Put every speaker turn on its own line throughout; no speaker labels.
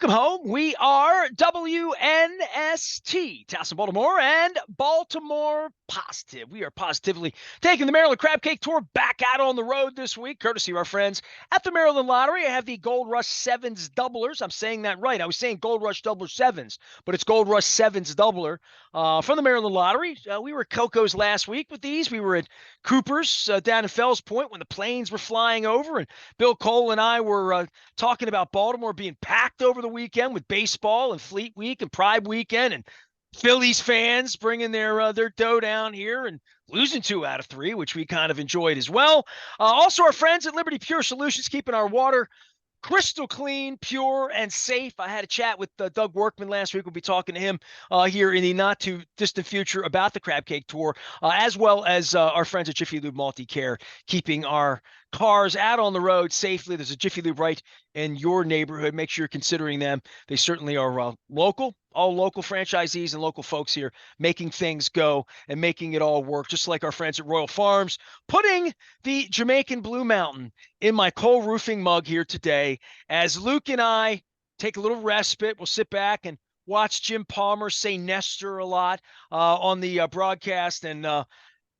Welcome home. We are WNST, Towson, Baltimore, and Baltimore Positive. We are positively taking the Maryland Crab Cake Tour back out on the road this week, courtesy of our friends at the Maryland Lottery. I have the Gold Rush Sevens Doublers. I'm saying that right. I was saying Gold Rush Doubler Sevens, but it's Gold Rush Sevens Doubler from the Maryland Lottery. We were at Coco's last week with these. We were at Cooper's down in Fells Point when the planes were flying over, and Bill Cole and I were talking about Baltimore being packed over the weekend with baseball and Fleet Week and Pride Weekend, and Phillies fans bringing their dough down here and losing 2 out of 3, which we kind of enjoyed as well. Also, our friends at Liberty Pure Solutions keeping our water crystal clean, pure, and safe. I had a chat with Doug Workman last week. We'll be talking to him here in the not too distant future about the Crab Cake Tour, as well as our friends at Jiffy Lube Multi-Care keeping our cars out on the road safely. There's a Jiffy Lube right in your neighborhood. Make sure you're considering them. They certainly are local, all local franchisees and local folks here making things go and making it all work, just like our friends at Royal Farms, putting the Jamaican Blue Mountain in my Cole Roofing mug here today as Luke and I take a little respite. We'll sit back and watch Jim Palmer say Nestor a lot on the broadcast, and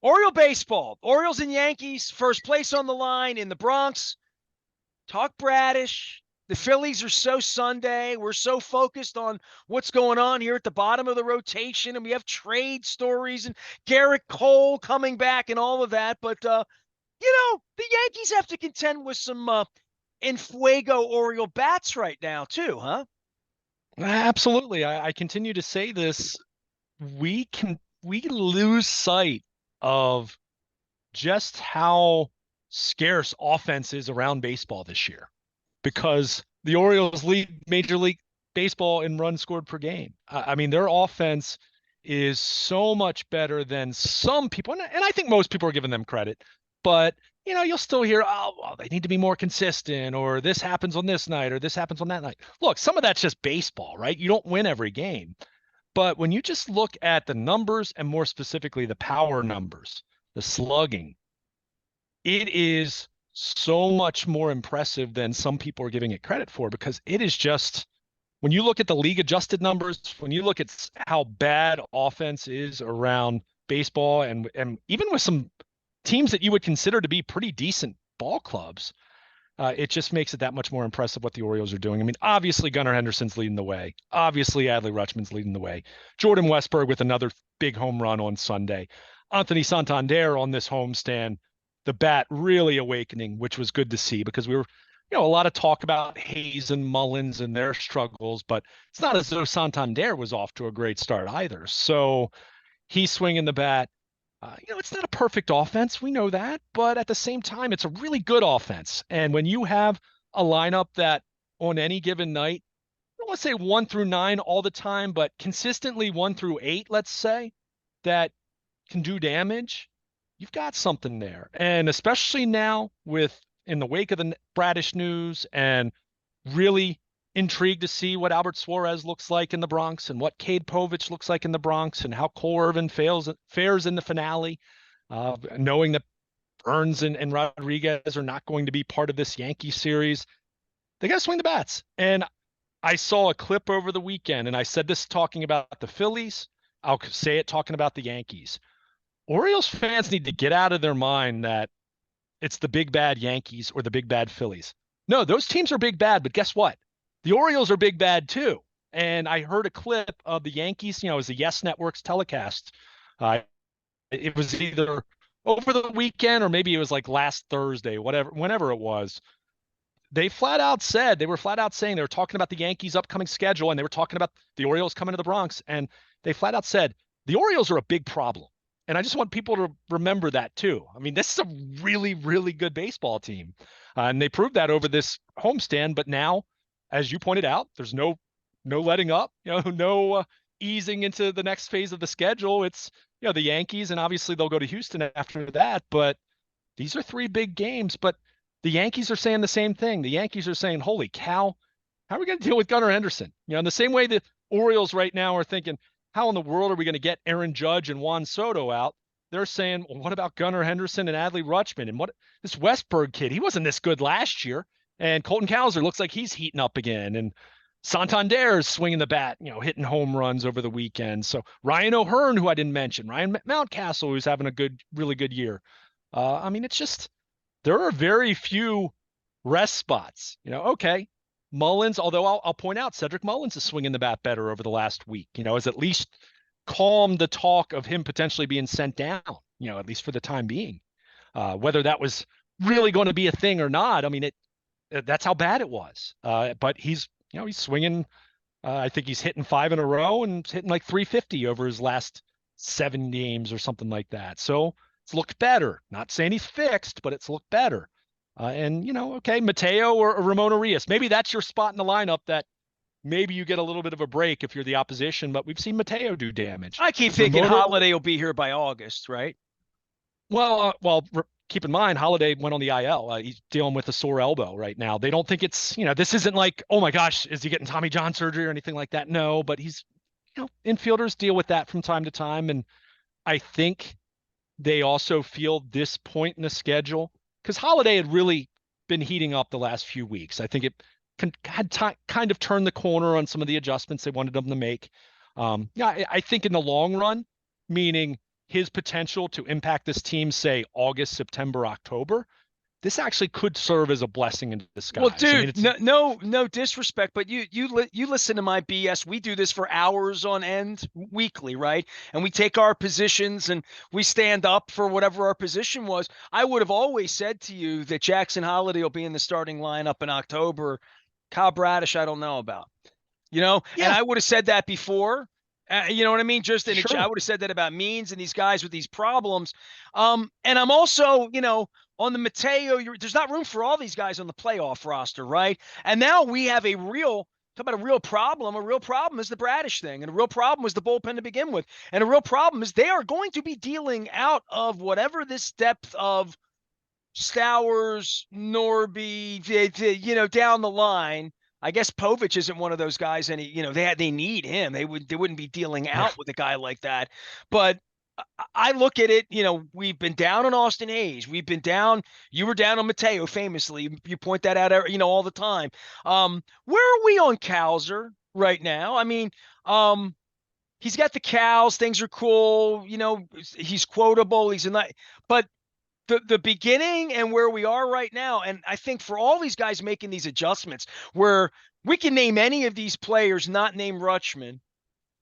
Oriole baseball, Orioles and Yankees, first place on the line in the Bronx. Talk Bradish. The Phillies are so Sunday. We're so focused on what's going on here at the bottom of the rotation, and we have trade stories and Garrett Cole coming back and all of that. But, the Yankees have to contend with some Enfuego Oriole bats right now too, huh?
Absolutely. I continue to say this. We lose sight of just how scarce offense is around baseball this year, because the Orioles lead Major League Baseball in runs scored per game. I mean, their offense is so much better than some people, and I think most people are giving them credit, but you'll still hear, oh, well, they need to be more consistent, or this happens on this night, or this happens on that night. Look, some of that's just baseball, right? You don't win every game. But when you just look at the numbers, and more specifically the power numbers, the slugging, it is so much more impressive than some people are giving it credit for, because it is just, when you look at the league adjusted numbers, when you look at how bad offense is around baseball, and even with some teams that you would consider to be pretty decent ball clubs, it just makes it that much more impressive what the Orioles are doing. I mean, obviously Gunnar Henderson's leading the way. Obviously Adley Rutschman's leading the way. Jordan Westberg with another big home run on Sunday. Anthony Santander on this homestand, the bat really awakening, which was good to see, because we were, a lot of talk about Hayes and Mullins and their struggles, but it's not as though Santander was off to a great start either. So he's swinging the bat. It's not a perfect offense. We know that. But at the same time, it's a really good offense. And when you have a lineup that on any given night, I don't want to say 1 through 9 all the time, but consistently 1 through 8, let's say, that can do damage, you've got something there. And especially now in the wake of the Bradish news, and really intrigued to see what Albert Suarez looks like in the Bronx, and what Cade Povich looks like in the Bronx, and how Cole Irvin fares in the finale, knowing that Burns and Rodriguez are not going to be part of this Yankee series. They got to swing the bats. And I saw a clip over the weekend, and I said this talking about the Phillies. I'll say it talking about the Yankees. Orioles fans need to get out of their mind that it's the big bad Yankees or the big bad Phillies. No, those teams are big bad, but guess what? The Orioles are big bad too. And I heard a clip of the Yankees, it was the Yes Network's telecast. It was either over the weekend, or maybe it was like last Thursday, whenever it was. They were flat out saying, they were talking about the Yankees' upcoming schedule, and they were talking about the Orioles coming to the Bronx, and they flat out said, the Orioles are a big problem. And I just want people to remember that too. I mean, this is a really, really good baseball team. And they proved that over this homestand, but now, as you pointed out, there's no letting up, no easing into the next phase of the schedule. It's, the Yankees, and obviously they'll go to Houston after that, but these are 3 big games. But the Yankees are saying the same thing. The Yankees are saying, holy cow, how are we going to deal with Gunnar Henderson? In the same way the Orioles right now are thinking, how in the world are we going to get Aaron Judge and Juan Soto out? They're saying, well, what about Gunnar Henderson and Adley Rutschman? And what this Westberg kid, he wasn't this good last year. And Colton Cowser looks like he's heating up again. And Santander's swinging the bat, hitting home runs over the weekend. So Ryan O'Hearn, who I didn't mention, Ryan Mountcastle, who's having a really good year. I mean, it's just there are very few rest spots. Okay, Mullins, although I'll point out Cedric Mullins is swinging the bat better over the last week. Has at least calmed the talk of him potentially being sent down. At least for the time being. Whether that was really going to be a thing or not, I mean, that's how bad it was. But he's swinging. I think he's hitting 5 in a row and hitting like 350 over his last 7 games or something like that. So it's looked better. Not saying he's fixed, but it's looked better. And okay, Mateo or Ramon Arias, maybe that's your spot in the lineup that maybe you get a little bit of a break if you're the opposition. But we've seen Mateo do damage.
I keep thinking Holiday will be here by August, right?
Well, keep in mind, Holiday went on the IL. He's dealing with a sore elbow right now. They don't think it's, this isn't like, oh my gosh, is he getting Tommy John surgery or anything like that? No, but he's, infielders deal with that from time to time. And I think they also feel this point in the schedule because Holiday had really been heating up the last few weeks. I think it had kind of turned the corner on some of the adjustments they wanted him to make. I think in the long run, meaning his potential to impact this team, say August, September, October, this actually could serve as a blessing in disguise.
Well, dude, no disrespect, but you listen to my BS. We do this for hours on end weekly, right? And we take our positions and we stand up for whatever our position was. I would have always said to you that Jackson Holiday will be in the starting lineup in October. Kyle Bradish, I don't know about. And I would have said that before. You know what I mean?
Sure.
I would have said that about Means and these guys with these problems. And I'm also, on the Mateo, there's not room for all these guys on the playoff roster, right? And now we have talk about a real problem. A real problem is the Bradish thing. And a real problem was the bullpen to begin with. And a real problem is they are going to be dealing out of whatever this depth of Stowers, Norby, down the line. I guess Povich isn't one of those guys, and they need him. They wouldn't be dealing out with a guy like that. But I look at it, we've been down on Austin Hayes. We've been down. You were down on Mateo, famously. You point that out, all the time. Where are we on Cowser right now? I mean, he's got the cows. Things are cool. He's quotable. He's but the beginning and where we are right now, and I think for all these guys making these adjustments, where we can name any of these players, not name Rutschman,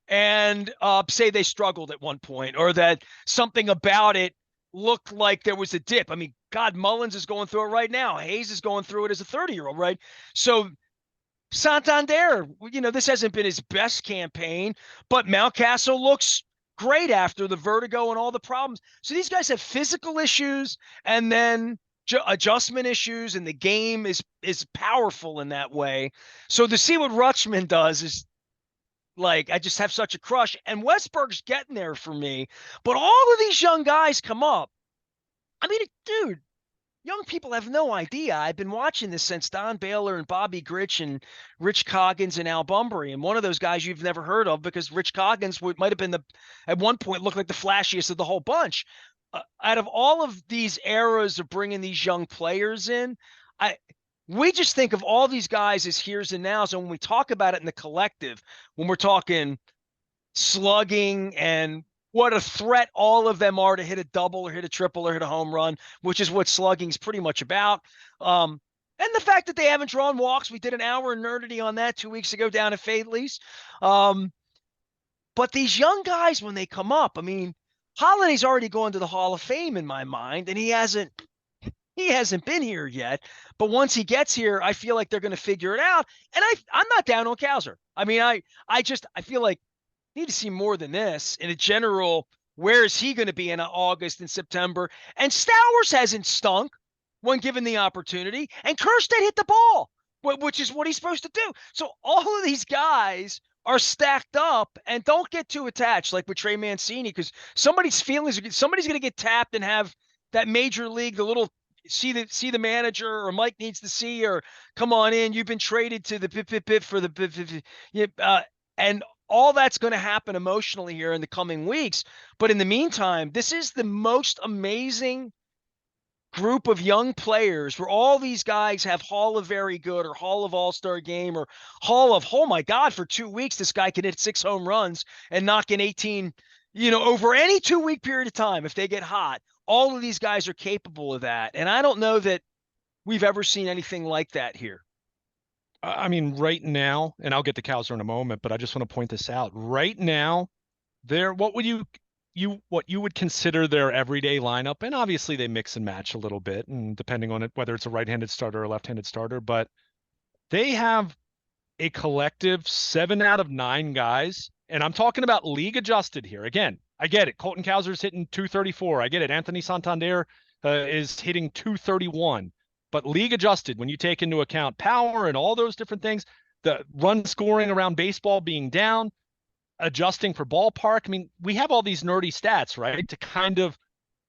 and say they struggled at one point or that something about it looked like there was a dip. I mean, God, Mullins is going through it right now. Hayes is going through it as a 30-year-old, right? So Santander, this hasn't been his best campaign, but Mountcastle looks great after the vertigo and all the problems. So these guys have physical issues and then adjustment issues, and the game is powerful in that way. So to see what Rutschman does is like, I just have such a crush. And Westberg's getting there for me. But all of these young guys come up. I mean, dude, young people have no idea. I've been watching this since Don Baylor and Bobby Grich and Rich Coggins and Al Bunbury. And one of those guys you've never heard of because Rich Coggins might have been at one point looked like the flashiest of the whole bunch. Out of all of these eras of bringing these young players in, we just think of all these guys as here's and nows. And when we talk about it in the collective, when we're talking slugging and what a threat all of them are to hit a double or hit a triple or hit a home run, which is what slugging is pretty much about. And the fact that they haven't drawn walks, we did an hour of nerdity on that 2 weeks ago down at Fadley's. But these young guys, when they come up, I mean, Holiday's already gone to the Hall of Fame in my mind, and he hasn't been here yet. But once he gets here, I feel like they're going to figure it out. And I'm not down on Cowser. I mean, I feel like need to see more than this in a general. Where is he going to be in August and September? And Stowers hasn't stunk when given the opportunity, and Kirstead hit the ball, which is what he's supposed to do. So all of these guys are stacked up, and don't get too attached like with Trey Mancini, because somebody's feelings, somebody's going to get tapped and have that major league, the little see the manager, or Mike needs to see, or come on in, you've been traded to the pip for the and all that's going to happen emotionally here in the coming weeks. But in the meantime, this is the most amazing group of young players where all these guys have Hall of Very Good or Hall of All-Star Game or Hall of, oh my God, for 2 weeks, this guy can hit 6 home runs and knock in 18, over any 2-week period of time, if they get hot, all of these guys are capable of that. And I don't know that we've ever seen anything like that here.
I mean, right now, and I'll get to Cowser in a moment, but I just want to point this out. Right now, what would what you would consider their everyday lineup, and obviously they mix and match a little bit, and depending on it, whether it's a right-handed starter or a left-handed starter, but they have a collective 7 out of 9 guys, and I'm talking about league adjusted here. Again, I get it. Colton Cowser's hitting 234. I get it. Anthony Santander is hitting 231. But league adjusted, when you take into account power and all those different things, the run scoring around baseball being down, adjusting for ballpark. I mean, we have all these nerdy stats, right, to kind of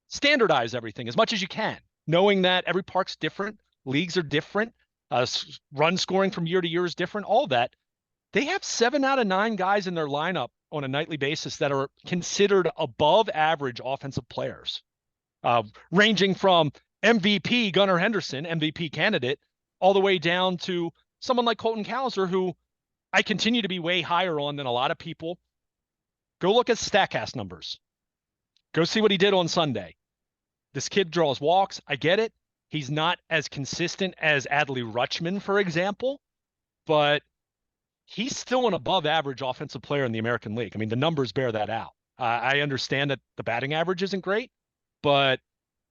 standardize everything as much as you can, knowing that every park's different, leagues are different, run scoring from year to year is different, all that. They have 7 out of 9 guys in their lineup on a nightly basis that are considered above average offensive players, ranging from MVP Gunnar Henderson, MVP candidate, all the way down to someone like Colton Cowser, who I continue to be way higher on than a lot of people. Go look at StatCast numbers. Go see what he did on Sunday. This kid draws walks. I get it. He's not as consistent as Adley Rutschman, for example, but he's still an above average offensive player in the American League. I mean, the numbers bear that out. I understand that the batting average isn't great, but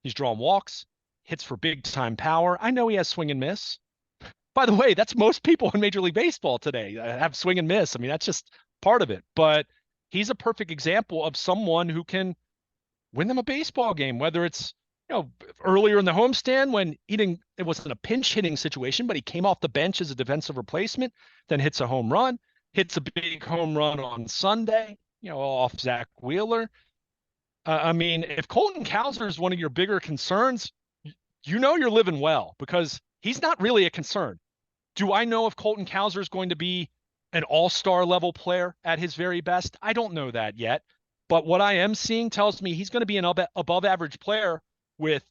he's drawing walks, hits for big time power. I know he has swing and miss. By the way, that's most people in Major League Baseball today have swing and miss. I mean, that's just part of it. But he's a perfect example of someone who can win them a baseball game, whether it's, earlier in the homestand when it wasn't a pinch hitting situation, but he came off the bench as a defensive replacement, then hits a home run, hits a big home run on Sunday, off Zach Wheeler. I mean, if Colton Cowser is one of your bigger concerns, you're living well, because he's not really a concern. Do I know if Colton Cowser is going to be an all-star level player at his very best? I don't know that yet. But what I am seeing tells me he's going to be an above average player with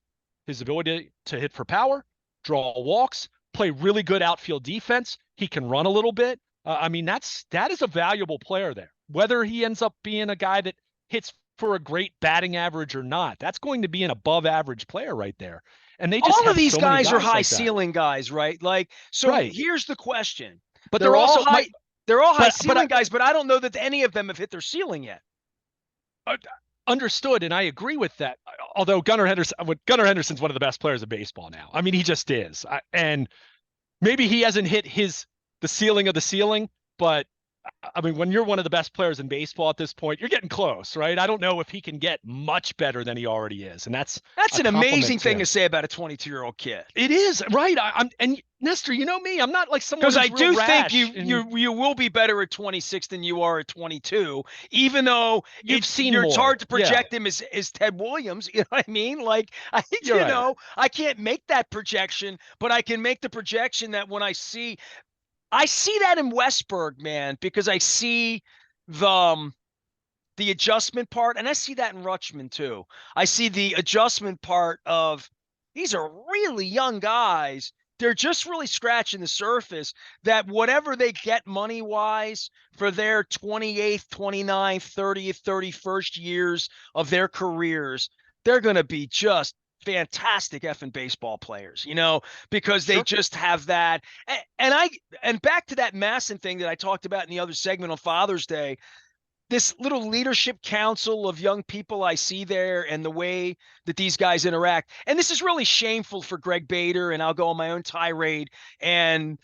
his ability to hit for power, draw walks, play really good outfield defense. He can run a little bit. I mean, that is a valuable player there. Whether he ends up being a guy that hits for a great batting average or not, that's going to be an above average player right there. And they just
all of these
so
guys are high
like
ceiling guys, right? Like, so
right.
Here's the question.
But they're also
high. They're all high ceiling guys, but I don't know that any of them have hit their ceiling yet.
Understood, and I agree with that. Although Gunnar Henderson's one of the best players in baseball now. I mean, he just is. And maybe he hasn't hit the ceiling of the ceiling, but I mean, when you're one of the best players in baseball at this point, you're getting close, right? I don't know if he can get much better than he already is, and that's
an amazing thing to say about a 22-year-old kid.
It is, right? And Nestor, you know me, I'm not like someone,
because I do think you will be better at 26 than you are at 22, even though it's hard to project him as Ted Williams. You know what I mean? Like, I can't make that projection, but I can make the projection that when I see that in Westberg, man, because I see the adjustment part, and I see that in Rutschman too. I see the adjustment part of these are really young guys. They're just really scratching the surface, that whatever they get money-wise for their 28th, 29th, 30th, 31st years of their careers, they're going to be just fantastic effing baseball players, because they just have that. And back to that Masson thing that I talked about in the other segment on Father's Day, this little leadership council of young people I see there and the way that these guys interact. And this is really shameful for Greg Bader, and I'll go on my own tirade and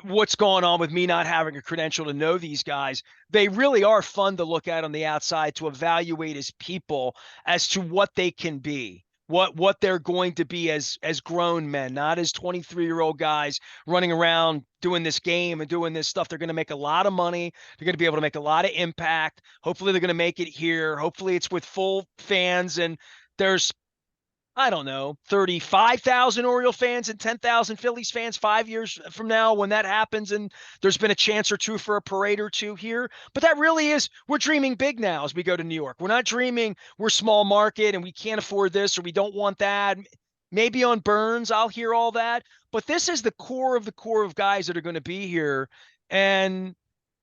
what's going on with me not having a credential to know these guys. They really are fun to look at on the outside, to evaluate as people as to what they can be. What they're going to be as grown men, not as 23-year-old guys running around doing this game and doing this stuff. They're going to make a lot of money. They're going to be able to make a lot of impact. Hopefully they're going to make it here. Hopefully it's with full fans, and there's, I don't know, 35,000 Oriole fans and 10,000 Phillies fans 5 years from now when that happens, and there's been a chance or two for a parade or two here. But that really is, we're dreaming big now as we go to New York. We're not dreaming we're small market and we can't afford this or we don't want that. Maybe on Burns, I'll hear all that. But this is the core of guys that are going to be here. And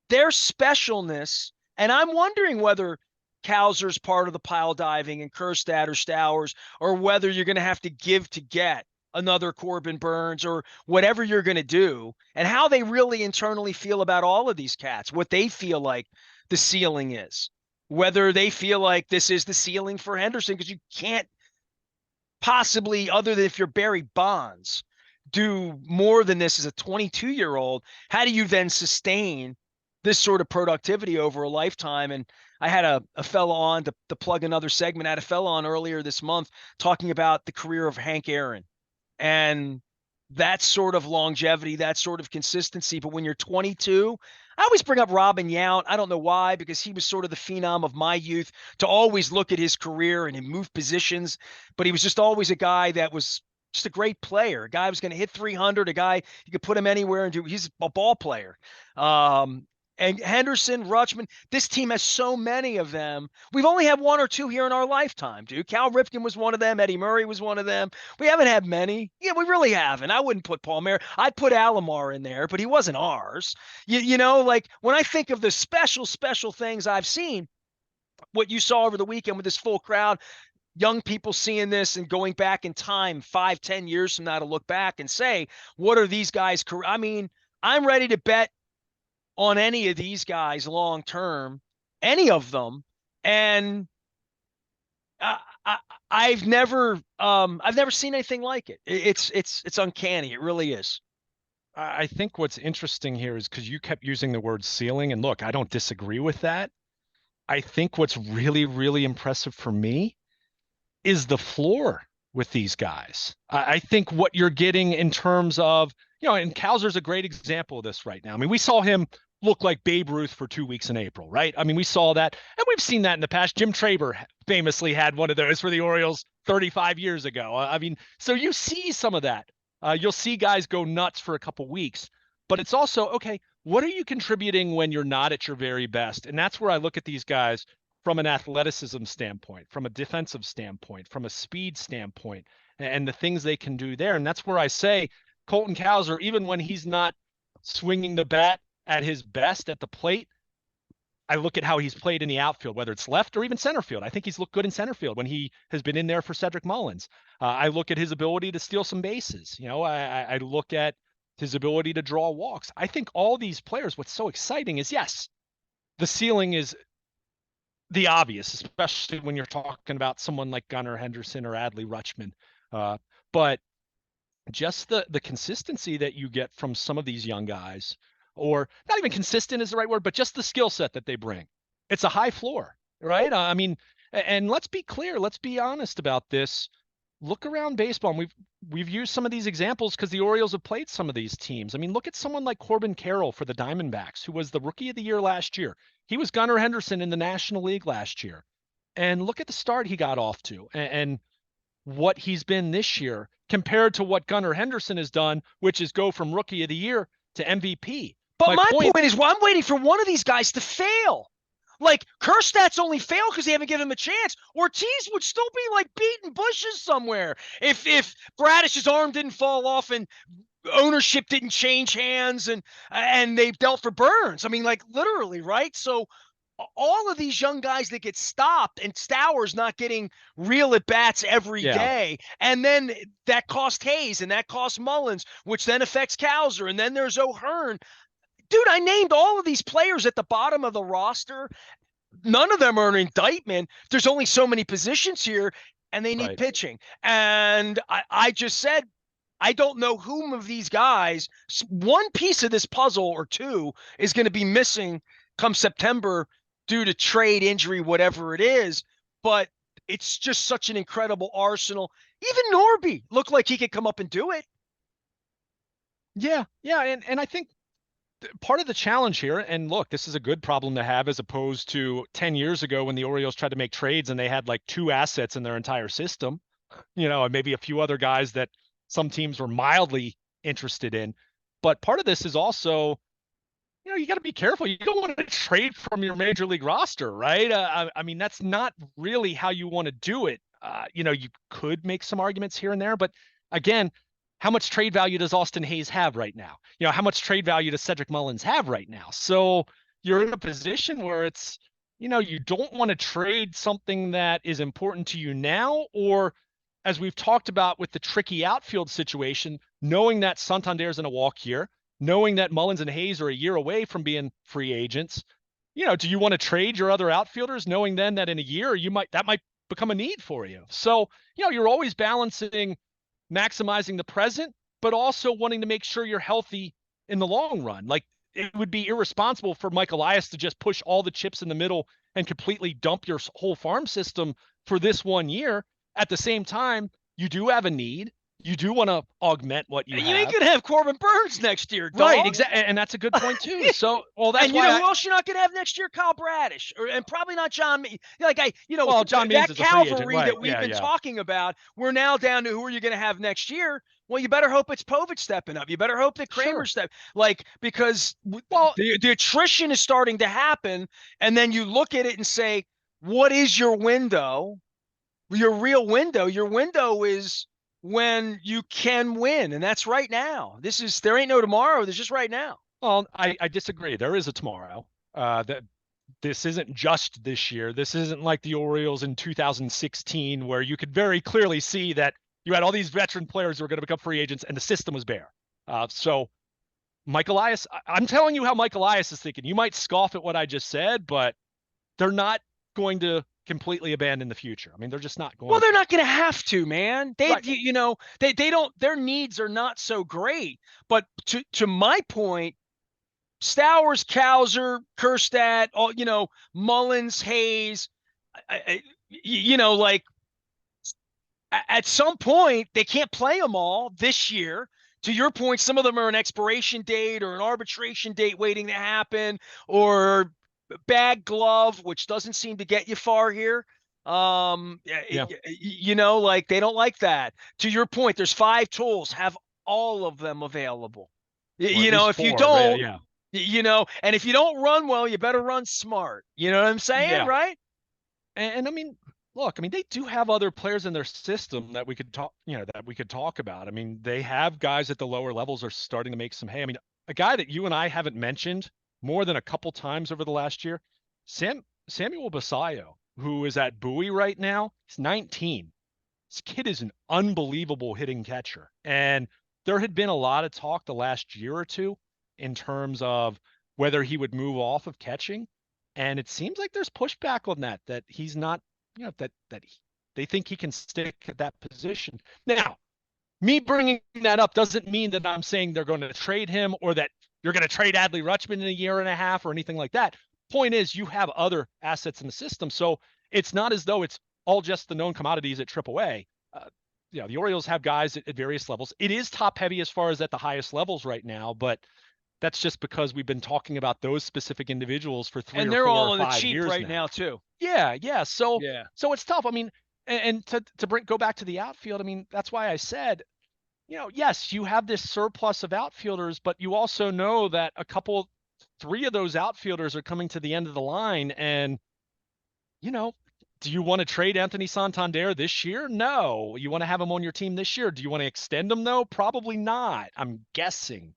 their specialness, and I'm wondering whether Kowser's part of the pile diving and Kerstad or Stowers, or whether you're going to have to give to get another Corbin Burns or whatever you're going to do, and how they really internally feel about all of these cats, what they feel like the ceiling is, whether they feel like this is the ceiling for Henderson, because you can't possibly, other than if you're Barry Bonds, do more than this as a 22-year-old. How do you then sustain this sort of productivity over a lifetime? And I had a fellow on to plug another segment. I had a fellow on earlier this month talking about the career of Hank Aaron and that sort of longevity, that sort of consistency. But when you're 22, I always bring up Robin Yount. I don't know why, because he was sort of the phenom of my youth, to always look at his career and move positions. But he was just always a guy that was just a great player. A guy who was going to hit 300, a guy you could put him anywhere and do. He's a ball player. And Henderson, Rutschman, this team has so many of them. We've only had one or two here in our lifetime, dude. Cal Ripken was one of them. Eddie Murray was one of them. We haven't had many. Yeah, we really haven't. I wouldn't put Palmer. I'd put Alomar in there, but he wasn't ours. You know, like when I think of the special things I've seen, what you saw over the weekend with this full crowd, young people seeing this and going back in time 5-10 years from now to look back and say, what are these guys? I mean, I'm ready to bet on any of these guys long term, any of them. And I've never seen anything like it. It's uncanny. It really is.
I think what's interesting here is because you kept using the word ceiling, and look, I don't disagree with that. I think what's really, really impressive for me is the floor with these guys. I think what you're getting in terms of, and Kowser's a great example of this right now. I mean, we saw him look like Babe Ruth for 2 weeks in April, right? I mean, we saw that, and we've seen that in the past. Jim Traber famously had one of those for the Orioles 35 years ago. I mean, so you see some of that. You'll see guys go nuts for a couple weeks, but it's also, okay, what are you contributing when you're not at your very best? And that's where I look at these guys from an athleticism standpoint, from a defensive standpoint, from a speed standpoint, and the things they can do there. And that's where I say Colton Cowser, even when he's not swinging the bat at his best at the plate, I look at how he's played in the outfield, whether it's left or even center field. I think he's looked good in center field when he has been in there for Cedric Mullins. I look at his ability to steal some bases. I look at his ability to draw walks. I think all these players, what's so exciting is, yes, the ceiling is the obvious, especially when you're talking about someone like Gunnar Henderson or Adley Rutschman. But just the consistency that you get from some of these young guys, or not even consistent is the right word, but just the skill set that they bring. It's a high floor, right? I mean, and let's be clear, let's be honest about this. Look around baseball, and we've used some of these examples because the Orioles have played some of these teams. I mean, look at someone like Corbin Carroll for the Diamondbacks, who was the Rookie of the Year last year. He was Gunnar Henderson in the National League last year. And look at the start he got off to and what he's been this year compared to what Gunnar Henderson has done, which is go from Rookie of the Year to MVP.
But my point is, well, I'm waiting for one of these guys to fail. Like, Kerstad's only failed because they haven't given him a chance. Ortiz would still be, like, beating bushes somewhere if Bradish's arm didn't fall off and ownership didn't change hands and they dealt for Burns. I mean, like, literally, right? So all of these young guys that get stopped, and Stowers not getting real at-bats every day, and then that cost Hayes, and that cost Mullins, which then affects Cowser, and then there's O'Hearn. Dude, I named all of these players at the bottom of the roster. None of them are an indictment. There's only so many positions here, and they need pitching. And I just said, I don't know whom of these guys, one piece of this puzzle or two is going to be missing come September due to trade, injury, whatever it is. But it's just such an incredible arsenal. Even Norby looked like he could come up and do it.
Yeah. And I think part of the challenge here, and look, this is a good problem to have as opposed to 10 years ago when the Orioles tried to make trades and they had like 2 assets in their entire system, and maybe a few other guys that some teams were mildly interested in. But part of this is also, you got to be careful. You don't want to trade from your major league roster, right? I mean, that's not really how you want to do it. You could make some arguments here and there, but again, how much trade value does Austin Hayes have right now? How much trade value does Cedric Mullins have right now? So you're in a position where it's, you don't want to trade something that is important to you now, or as we've talked about with the tricky outfield situation, knowing that Santander's in a walk year, knowing that Mullins and Hayes are a year away from being free agents, do you want to trade your other outfielders knowing then that in a year that might become a need for you? So, you're always balancing maximizing the present, but also wanting to make sure you're healthy in the long run. Like, it would be irresponsible for Mike Elias to just push all the chips in the middle and completely dump your whole farm system for this 1 year. At the same time, you do have a need. You do want to augment what you
and
have.
You ain't going to have Corbin Burns next year, dog.
Right, exactly. And that's a good point, too. So, well, that's
and
why.
Who else you're not going to have next year? Kyle Bradish, and probably not John.
Well, John Means
that
is a free agent,
cavalry
right?
that we've been talking about. We're now down to who are you going to have next year? Well, you better hope it's Povich stepping up. You better hope that Kramer because the attrition is starting to happen, and then you look at it and say, what is your window? Your real window. Your window is when you can win, and that's right now. There ain't no tomorrow. There's just right now.
Well, I disagree. There is a tomorrow. That this isn't just this year. This isn't like the Orioles in 2016, where you could very clearly see that you had all these veteran players who were going to become free agents, and the system was bare. So Mike Elias, I'm telling you how Mike Elias is thinking. You might scoff at what I just said, but they're not going to completely abandon the future. I mean, they're just not going.
Well, they're not going to have to, man. They don't. Their needs are not so great. But to my point, Stowers, Cowser, Kerstad, Mullins, Hayes, at some point they can't play them all this year. To your point, some of them are an expiration date or an arbitration date waiting to happen, or bag glove, which doesn't seem to get you far here. They don't like that. To your point, there's 5 tools. Have all of them available. If you don't, and if you don't run well, you better run smart. You know what I'm saying, right?
And I mean, look, I mean, they do have other players in their system that we could talk about. I mean, they have guys at the lower levels are starting to make some hay. I mean, a guy that you and I haven't mentioned more than a couple times over the last year, Samuel Basayo, who is at Bowie right now. He's 19. This kid is an unbelievable hitting catcher. And there had been a lot of talk the last year or two in terms of whether he would move off of catching. And it seems like there's pushback on that he's not, they think he can stick at that position. Now, me bringing that up doesn't mean that I'm saying they're going to trade him or that you're going to trade Adley Rutschman in a year and a half or anything like that. Point is, you have other assets in the system. So it's not as though it's all just the known commodities at AAA. The Orioles have guys at various levels. It is top heavy as far as at the highest levels right now, but that's just because we've been talking about those specific individuals for 3
and
or 4 or 5 years.
And they're all in the cheap right now too.
Yeah. So it's tough. I mean, and to go back to the outfield, I mean, that's why I said, yes, you have this surplus of outfielders, but you also know that 3 of those outfielders are coming to the end of the line. And, do you want to trade Anthony Santander this year? No. You want to have him on your team this year? Do you want to extend him, though? Probably not, I'm guessing.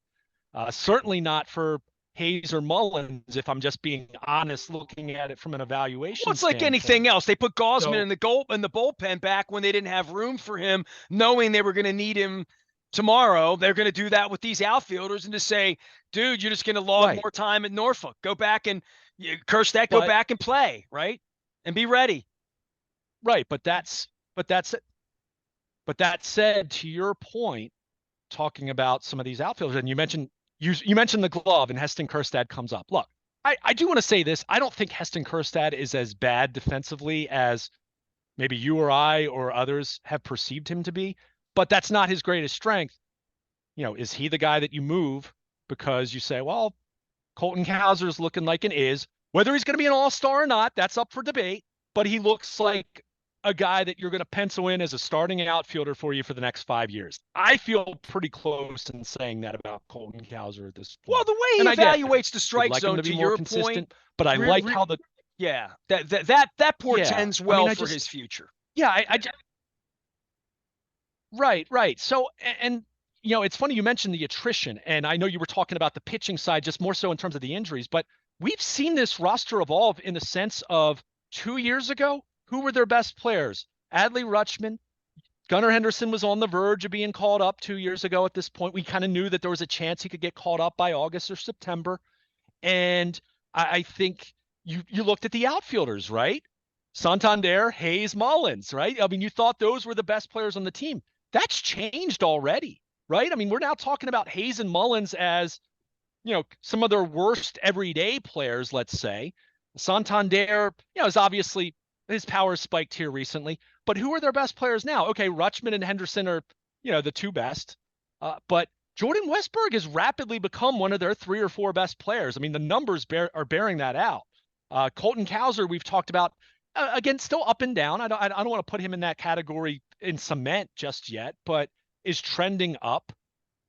Certainly not for Hayes or Mullins, if I'm just being honest, looking at it from an evaluation.
Well, it's like anything else. They put Gausman in the bullpen back when they didn't have room for him, knowing they were going to need him tomorrow. They're going to do that with these outfielders and to say, dude, you're just going to log more time at Norfolk. Go back and curse that. Go back and play, right, and be ready.
Right, but that said, to your point, talking about some of these outfielders, and you mentioned the glove, and Heston Kjerstad comes up. Look, I do want to say this. I don't think Heston Kjerstad is as bad defensively as maybe you or I or others have perceived him to be, but that's not his greatest strength. Is he the guy that you move because you say, well, Colton Cowser's looking like an is. Whether he's going to be an all-star or not, that's up for debate, but he looks like a guy that you're going to pencil in as a starting outfielder for you for the next 5 years. I feel pretty close in saying that about Colton Cowser at this point.
Well, the way he evaluates the strike zone, to your point,
but I like how
that portends well for his future.
Yeah, Right. So, and you know, it's funny you mentioned the attrition, and I know you were talking about the pitching side just more so in terms of the injuries, but we've seen this roster evolve in the sense of 2 years ago, who were their best players? Adley Rutschman. Gunnar Henderson was on the verge of being called up 2 years ago at this point. We kind of knew that there was a chance he could get called up by August or September. And I think you looked at the outfielders, right? Santander, Hayes, Mullins, right? I mean, you thought those were the best players on the team. That's changed already, right? I mean, we're now talking about Hayes and Mullins as, you know, some of their worst everyday players, let's say. Santander, you know, is obviously his power spiked here recently, but who are their best players now? Okay, Rutschman and Henderson are, you know, the two best. But Jordan Westburg has rapidly become one of their 3 or 4 best players. I mean, the numbers are bearing that out. Colton Cowser, we've talked about, again, still up and down. I don't want to put him in that category in cement just yet, but is trending up.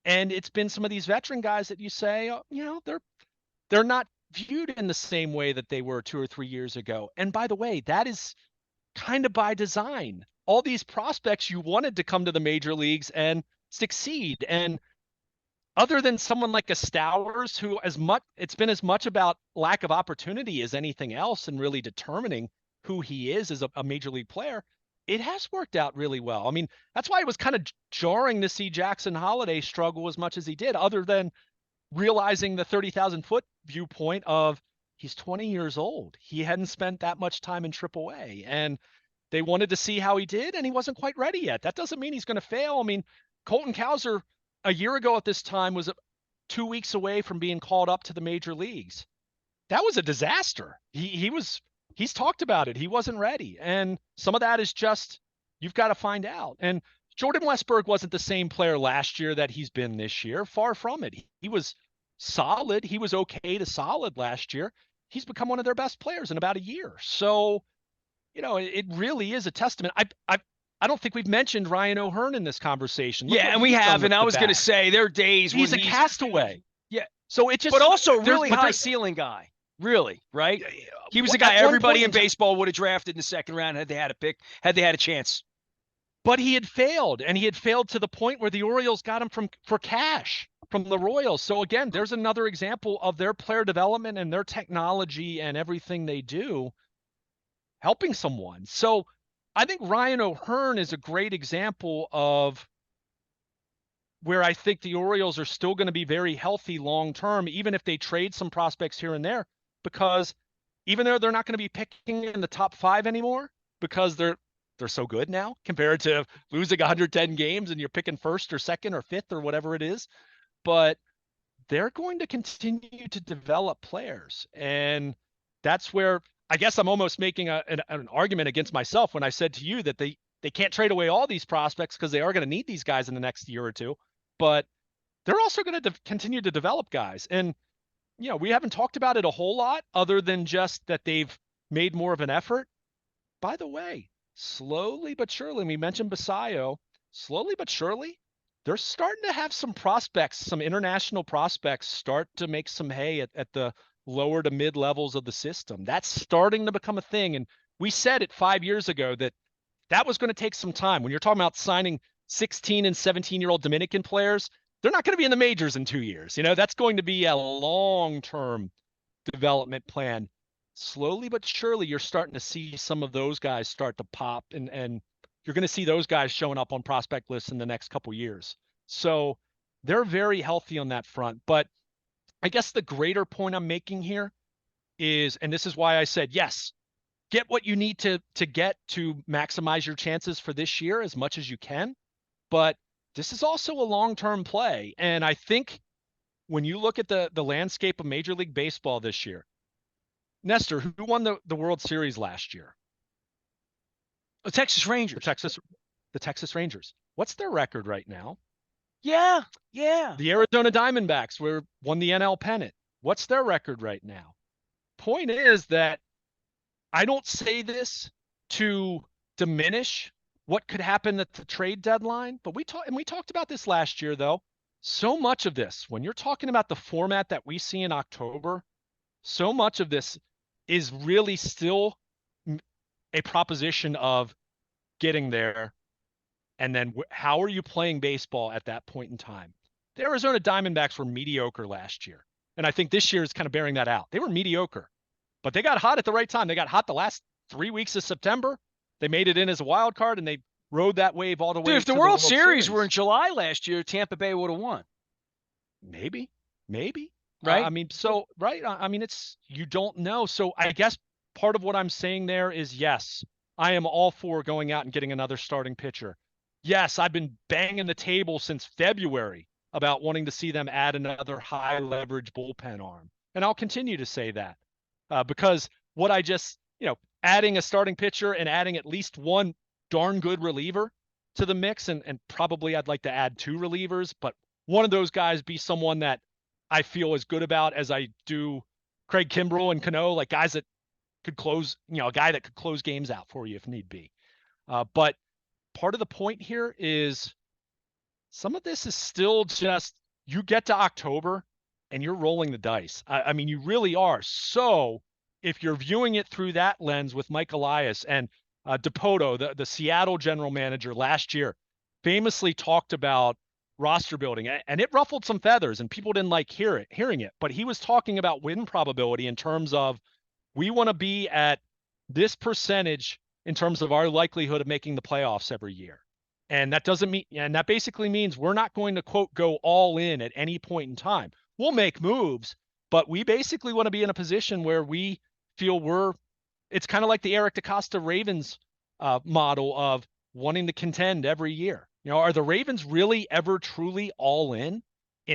And it's been some of these veteran guys that you say, you know, they're not viewed in the same way that they were 2 or 3 years ago. And by the way, that is kind of by design. All these prospects you wanted to come to the major leagues and succeed. And other than someone like a Stowers, who it's been as much about lack of opportunity as anything else and really determining who he is as a major league player, it has worked out really well. I mean, that's why it was kind of jarring to see Jackson Holiday struggle as much as he did, other than realizing the 30,000-foot viewpoint of he's 20 years old. He hadn't spent that much time in AAA, and they wanted to see how he did, and he wasn't quite ready yet. That doesn't mean he's going to fail. I mean, Colton Cowser a year ago at this time was 2 weeks away from being called up to the major leagues. That was a disaster. He's talked about it. He wasn't ready. And some of that is just, you've got to find out. And Jordan Westburg wasn't the same player last year that he's been this year. Far from it. He was solid. He was okay to solid last year. He's become one of their best players in about a year. So, you know, it really is a testament. I don't think we've mentioned Ryan O'Hearn in this conversation.
Yeah, and we have. And I was going to say there are days
he's
when
a castaway.
Yeah.
So it just,
but also really high ceiling guy. Really, right? He was a guy everybody in baseball would have drafted in the second round had they had a pick, had they had a chance.
But he had failed, and he had failed to the point where the Orioles got him for cash from the Royals. So again, there's another example of their player development and their technology and everything they do helping someone. So I think Ryan O'Hearn is a great example of where I think the Orioles are still going to be very healthy long term, even if they trade some prospects here and there, because even though they're not going to be picking in the top 5 anymore, because they're so good now compared to losing 110 games and you're picking first or second or fifth or whatever it is. But they're going to continue to develop players. And that's where I guess I'm almost making an argument against myself when I said to you that they can't trade away all these prospects because they are going to need these guys in the next year or two. But they're also going to continue to develop guys. And, you know, we haven't talked about it a whole lot other than just that they've made more of an effort. By the way, slowly but surely, we mentioned Basayo, slowly but surely, they're starting to have some prospects, some international prospects start to make some hay at the lower to mid levels of the system. That's starting to become a thing. And we said it 5 years ago that was going to take some time. When you're talking about signing 16 and 17-year-old Dominican players, they're not going to be in the majors in 2 years. You know, that's going to be a long-term development plan. Slowly but surely, you're starting to see some of those guys start to pop, and you're going to see those guys showing up on prospect lists in the next couple years. So they're very healthy on that front. But I guess the greater point I'm making here is, and this is why I said, yes, get what you need to get to maximize your chances for this year as much as you can. But this is also a long-term play. And I think when you look at the landscape of Major League Baseball this year, Nestor, who won the World Series last year?
The Texas Rangers.
The Texas Rangers. What's their record right now?
Yeah.
The Arizona Diamondbacks won the NL pennant. What's their record right now? Point is that I don't say this to diminish what could happen at the trade deadline, but we talked about this last year, though. So much of this, when you're talking about the format that we see in October, so much of this is really still a proposition of getting there And then how are you playing baseball at that point in time? The Arizona Diamondbacks were mediocre last year. And I think this year is kind of bearing that out. They were mediocre, but they got hot at the right time. They got hot the last 3 weeks of September. They made it in as a wild card, and they rode that wave all the
Dude,
way
if the
to the
World
World
Series were in
Series.
July last year, Tampa Bay would have won.
Maybe, maybe.
Right?
I mean, so, right. I mean, you don't know. So I guess part of what I'm saying there is yes, I am all for going out and getting another starting pitcher. Yes, I've been banging the table since February about wanting to see them add another high leverage bullpen arm. And I'll continue to say that because what I just, adding a starting pitcher and adding at least one darn good reliever to the mix, and probably I'd like to add two relievers, but one of those guys be someone that I feel as good about as I do Craig Kimbrell and Cano, like guys that could close, a guy that could close games out for you if need be. But part of the point here is some of this is still just you get to October and you're rolling the dice. I mean, you really are. So if you're viewing it through that lens with Mike Elias and DePoto, the Seattle general manager last year, famously talked about roster building, and it ruffled some feathers, and people didn't like hearing it. But he was talking about win probability in terms of we want to be at this percentage in terms of our likelihood of making the playoffs every year. And that doesn't mean, and that basically means we're not going to quote go all in at any point in time. We'll make moves, but we basically want to be in a position where we feel it's kind of like the Eric DaCosta Ravens model of wanting to contend every year. Are the Ravens really ever truly all in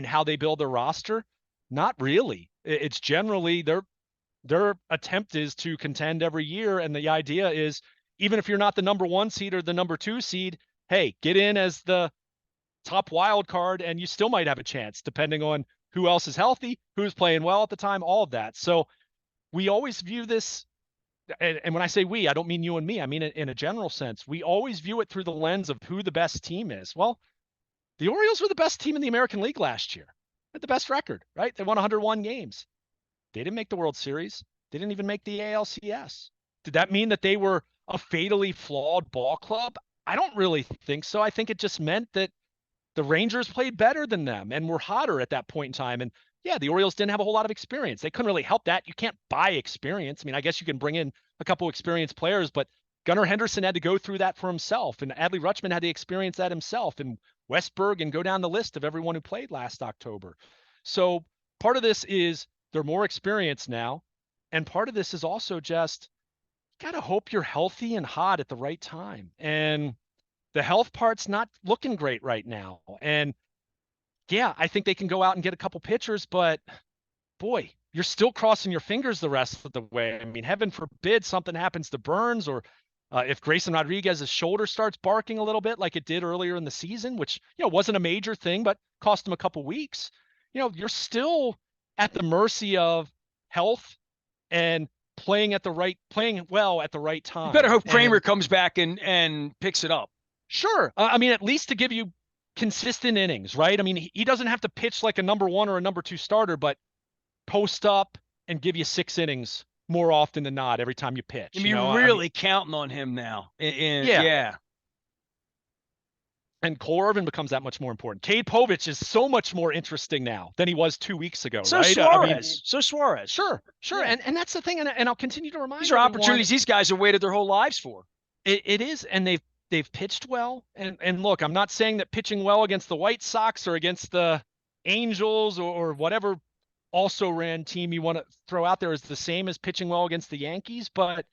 how they build their roster? Not really. It's generally their attempt is to contend every year. And the idea is, even if you're not the number 1 seed or the number 2 seed, hey, get in as the top wild card and you still might have a chance depending on who else is healthy, who's playing well at the time, all of that. So we always view this, and when I say we, I don't mean you and me, I mean in a general sense. We always view it through the lens of who the best team is. Well, the Orioles were the best team in the American League last year. They had the best record, right? They won 101 games. They didn't make the World Series. They didn't even make the ALCS. Did that mean that they were a fatally flawed ball club? I don't really think so. I think it just meant that the Rangers played better than them and were hotter at that point in time. And yeah, the Orioles didn't have a whole lot of experience. They couldn't really help that. You can't buy experience. I mean, I guess you can bring in a couple experienced players, but Gunnar Henderson had to go through that for himself, and Adley Rutschman had to experience that himself, and Westberg, and go down the list of everyone who played last October. So part of this is they're more experienced now, and part of this is also just you got to hope you're healthy and hot at the right time. And the health part's not looking great right now. And yeah, I think they can go out and get a couple pitchers, but boy, you're still crossing your fingers the rest of the way. I mean, heaven forbid something happens to Burns, or if Grayson Rodriguez's shoulder starts barking a little bit like it did earlier in the season, which, wasn't a major thing, but cost him a couple weeks. You're still at the mercy of health and playing well at the right time.
You better hope Kramer comes back and picks it up.
Sure. I mean, at least to give you consistent innings, right? I mean, he doesn't have to pitch like a number 1 or a number 2 starter, but post up and give you 6 innings more often than not every time you pitch.
I mean, you're really counting on him now. Yeah.
And Cole Irvin becomes that much more important. Cade Povich is so much more interesting now than he was 2 weeks ago,
so
right?
Suarez. Suarez.
Sure. Yeah. And that's the thing. And I'll continue to remind you.
These are opportunities these guys have waited their whole lives for.
It is. And they've pitched well. And look, I'm not saying that pitching well against the White Sox or against the Angels or whatever also ran team you want to throw out there is the same as pitching well against the Yankees, but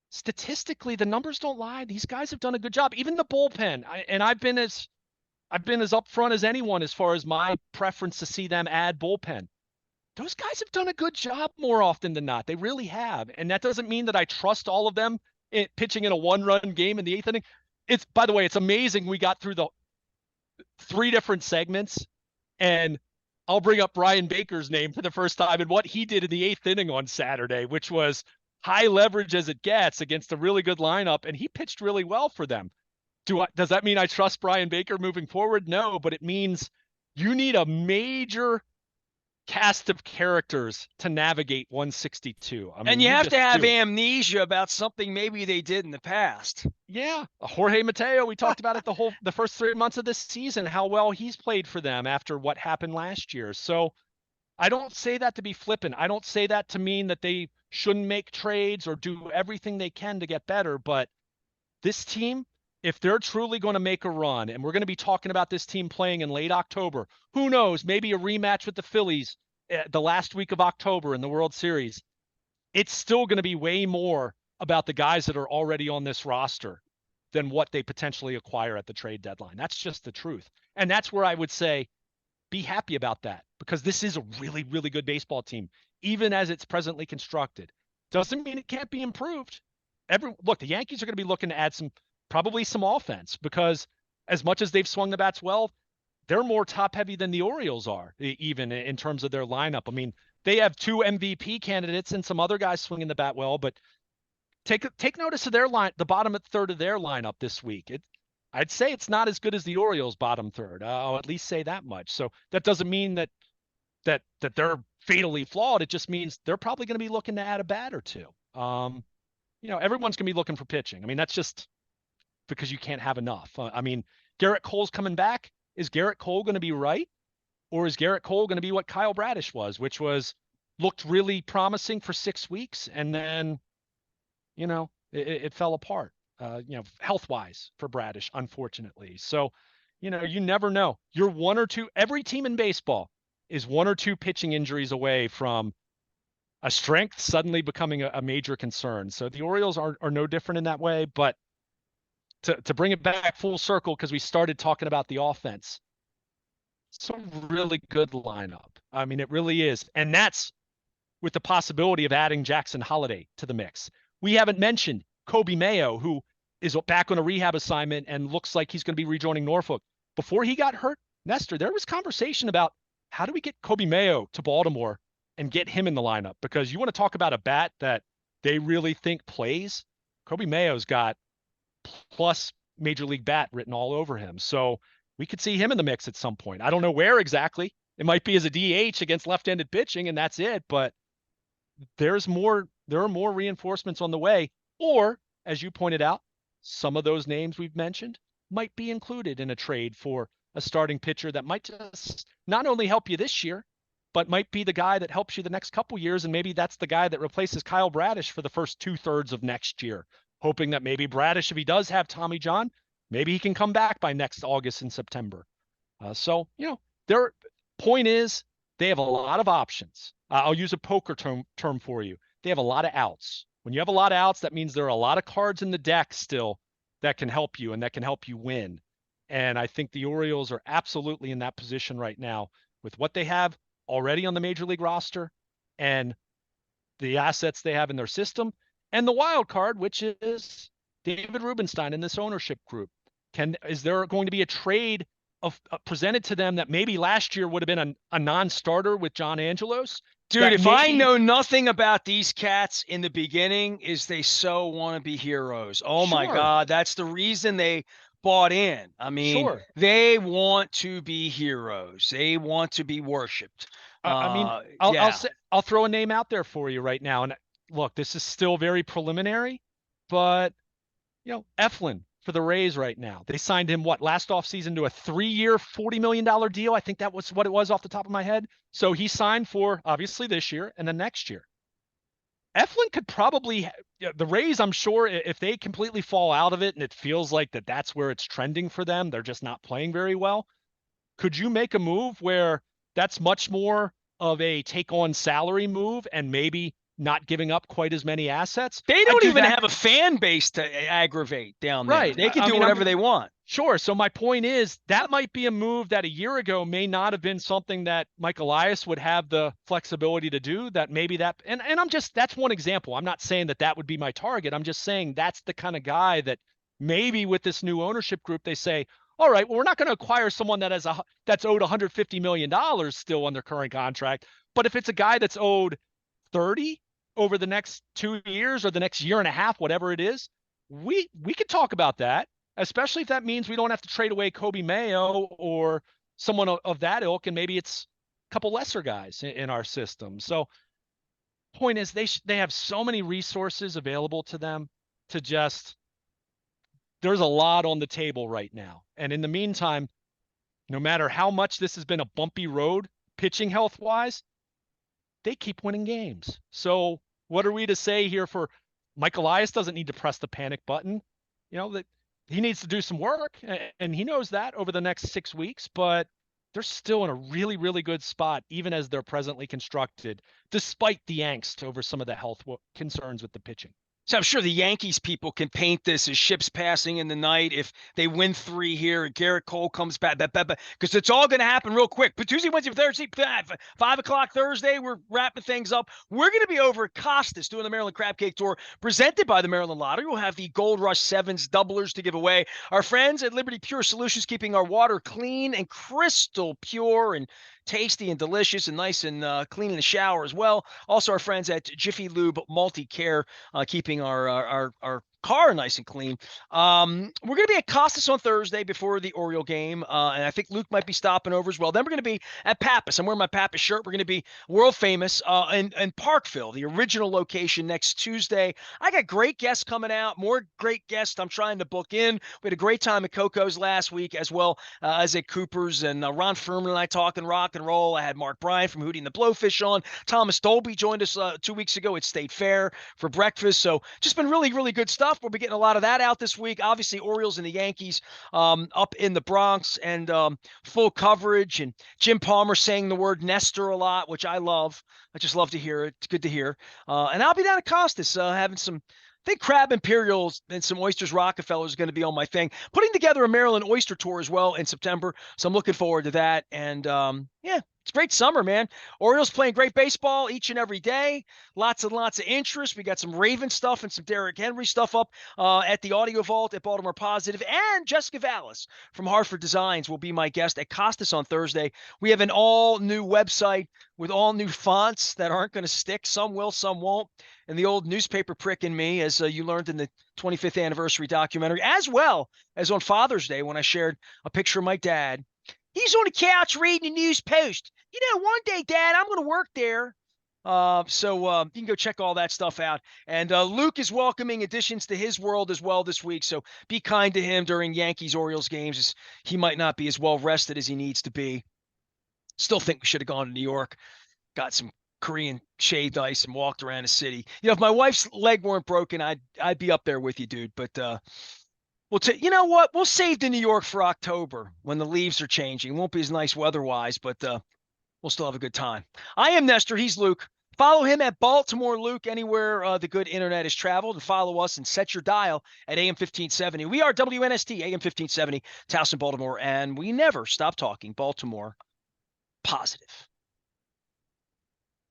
statistically the numbers don't lie. These guys have done a good job. Even the bullpen, I've been as upfront as anyone as far as my preference to see them add bullpen. Those guys have done a good job more often than not. They really have. And that doesn't mean that I trust all of them pitching in a 1-run game in the 8th inning. By the way, it's amazing we got through the 3 different segments, and I'll bring up Brian Baker's name for the first time and what he did in the 8th inning on Saturday, which was high leverage as it gets against a really good lineup, and he pitched really well for them. Does that mean I trust Brian Baker moving forward? No, but it means you need a major cast of characters to navigate 162. I
And
mean,
you
you
have to
just
have
do.
amnesia about something maybe they did in the past.
Yeah, Jorge Mateo, we talked about it the first 3 months of this season, how well he's played for them after what happened last year. So I don't say that to be flippant. I don't say that to mean that they shouldn't make trades or do everything they can to get better. But this team, if they're truly going to make a run, and we're going to be talking about this team playing in late October, who knows, maybe a rematch with the Phillies the last week of October in the World Series, it's still going to be way more about the guys that are already on this roster than what they potentially acquire at the trade deadline. That's just the truth. And that's where I would say be happy about that, because this is a really, really good baseball team, even as it's presently constructed. Doesn't mean it can't be improved. Look, the Yankees are going to be looking to add probably some offense, because as much as they've swung the bats well, they're more top heavy than the Orioles are, even in terms of their lineup. I mean, they have 2 MVP candidates and some other guys swinging the bat well, but take notice of their line, the bottom third of their lineup this week. I'd say it's not as good as the Orioles' bottom third. I'll at least say that much. So that doesn't mean that they're fatally flawed. It just means they're probably going to be looking to add a bat or two. Everyone's going to be looking for pitching. I mean, that's just because you can't have enough. I mean, Garrett Cole's coming back. Is Garrett Cole going to be right? Or is Garrett Cole going to be what Kyle Bradish was, which was looked really promising for 6 weeks, and then, it fell apart, health-wise for Bradish, unfortunately. So, you never know. You're one or two, every team in baseball is one or two pitching injuries away from a strength suddenly becoming a major concern. So the Orioles are no different in that way, but to bring it back full circle, because we started talking about the offense, it's a really good lineup. I mean, it really is. And that's with the possibility of adding Jackson Holliday to the mix. We haven't mentioned Kobe Mayo, who is back on a rehab assignment and looks like he's going to be rejoining Norfolk. Before he got hurt, Nestor, there was conversation about how do we get Kobe Mayo to Baltimore and get him in the lineup? Because you want to talk about a bat that they really think plays. Kobe Mayo's got plus major league bat written all over him. So we could see him in the mix at some point. I don't know where exactly. It might be as a DH against left-handed pitching, and that's it. But there are more reinforcements on the way. Or, as you pointed out, some of those names we've mentioned might be included in a trade for a starting pitcher that might just not only help you this year, but might be the guy that helps you the next couple years. And maybe that's the guy that replaces Kyle Bradish for the first 2/3 of next year, hoping that maybe Bradish, if he does have Tommy John, maybe he can come back by next August and September. Their point is they have a lot of options. I'll use a poker term for you. They have a lot of outs. When you have a lot of outs, that means there are a lot of cards in the deck still that can help you and that can help you win. And I think the Orioles are absolutely in that position right now with what they have already on the major league roster and the assets they have in their system, and the wild card, which is David Rubenstein in this ownership group. Is there going to be a trade presented to them that maybe last year would have been a non-starter with John Angelos?
Dude, if I know nothing about these cats in the beginning, is they so want to be heroes. Oh my
Sure.
God, that's the reason they bought in. I mean,
Sure.
they want to be heroes. They want to be worshipped.
I mean,
Yeah.
I'll throw a name out there for you right now. And look, this is still very preliminary, but Eflin for the Rays right now. They signed him last offseason to a 3-year, $40 million deal. I think that was what it was off the top of my head. So he signed for obviously this year and then next year. Eflin could probably the Rays, I'm sure, if they completely fall out of it and it feels like that's where it's trending for them, they're just not playing very well. Could you make a move where that's much more of a take on salary move and maybe not giving up quite as many assets?
They
I'd
don't
do
even
that.
have a fan base to aggravate down there.
Right.
They can
I
do
mean,
whatever they want.
Sure. So my point is that might be a move that a year ago may not have been something that Mike Elias would have the flexibility to do. That maybe and that's one example. I'm not saying that would be my target. I'm just saying that's the kind of guy that maybe with this new ownership group, they say, all right, well, we're not going to acquire someone that's owed $150 million still on their current contract. But if it's a guy that's owed 30 over the next 2 years or the next year and a half, whatever it is, we could talk about that, especially if that means we don't have to trade away Kobe Mayo or someone of that ilk, and maybe it's couple lesser guys in our system. So point is they have so many resources available to them to just there's a lot on the table right now. And in the meantime, no matter how much this has been a bumpy road pitching health wise, they keep winning games. So what are we to say here for Mike Elias doesn't need to press the panic button. You know, that he needs to do some work and he knows that over the next 6 weeks, but they're still in a really, really good spot, even as they're presently constructed, despite the angst over some of the health concerns with the pitching.
So I'm sure the Yankees people can paint this as ships passing in the night if they win 3 here and Garrett Cole comes back, because it's all going to happen real quick. But Tuesday, Wednesday, Thursday, 5 o'clock Thursday, we're wrapping things up. We're going to be over at Costas doing the Maryland Crab Cake Tour presented by the Maryland Lottery. We'll have the Gold Rush Sevens doublers to give away. Our friends at Liberty Pure Solutions keeping our water clean and crystal pure and tasty and delicious and nice and clean in the shower as well. Also, our friends at Jiffy Lube Multi-Care keeping our car nice and clean. We're going to be at Costas on Thursday before the Oriole game, and I think Luke might be stopping over as well. Then we're going to be at Pappas. I'm wearing my Pappas shirt. We're going to be world famous in Parkville, the original location, next Tuesday. I got great guests coming out, more great guests I'm trying to book in. We had a great time at Coco's last week as well as at Cooper's, and Ron Furman and I talking rock and roll. I had Mark Bryan from Hootie and the Blowfish on. Thomas Dolby joined us 2 weeks ago at State Fair for breakfast. So just been really, really good stuff. We'll be getting a lot of that out this week. Obviously, Orioles and the Yankees up in the Bronx and full coverage. And Jim Palmer saying the word Nestor a lot, which I love. I just love to hear it. It's good to hear. And I'll be down at Costas having some I think Crab Imperials and some Oysters Rockefeller is going to be on my thing. Putting together a Maryland Oyster Tour as well in September. So I'm looking forward to that. And yeah, it's a great summer, man. Orioles playing great baseball each and every day. Lots and lots of interest. We got some Raven stuff and some Derrick Henry stuff up at the Audio Vault at Baltimore Positive. And Jessica Vallis from Hartford Designs will be my guest at Costas on Thursday. We have an all-new website with all new fonts that aren't going to stick. Some will, some won't. And the old newspaper prick in me, as you learned in the 25th anniversary documentary, as well as on Father's Day when I shared a picture of my dad. He's on the couch reading the News Post. You know, one day, Dad, I'm going to work there. So you can go check all that stuff out. And Luke is welcoming additions to his world as well this week. So be kind to him during Yankees-Orioles games, as he might not be as well rested as he needs to be. Still think we should have gone to New York, got some Korean shaved ice and walked around the city. You know, if my wife's leg weren't broken, I'd be up there with you, dude. But you know what? We'll save the New York for October when the leaves are changing. It won't be as nice weather-wise, but we'll still have a good time. I am Nestor. He's Luke. Follow him at Baltimore Luke anywhere the good internet is traveled, and follow us and set your dial at AM 1570. We are WNST AM 1570, Towson, Baltimore, and we never stop talking Baltimore positive.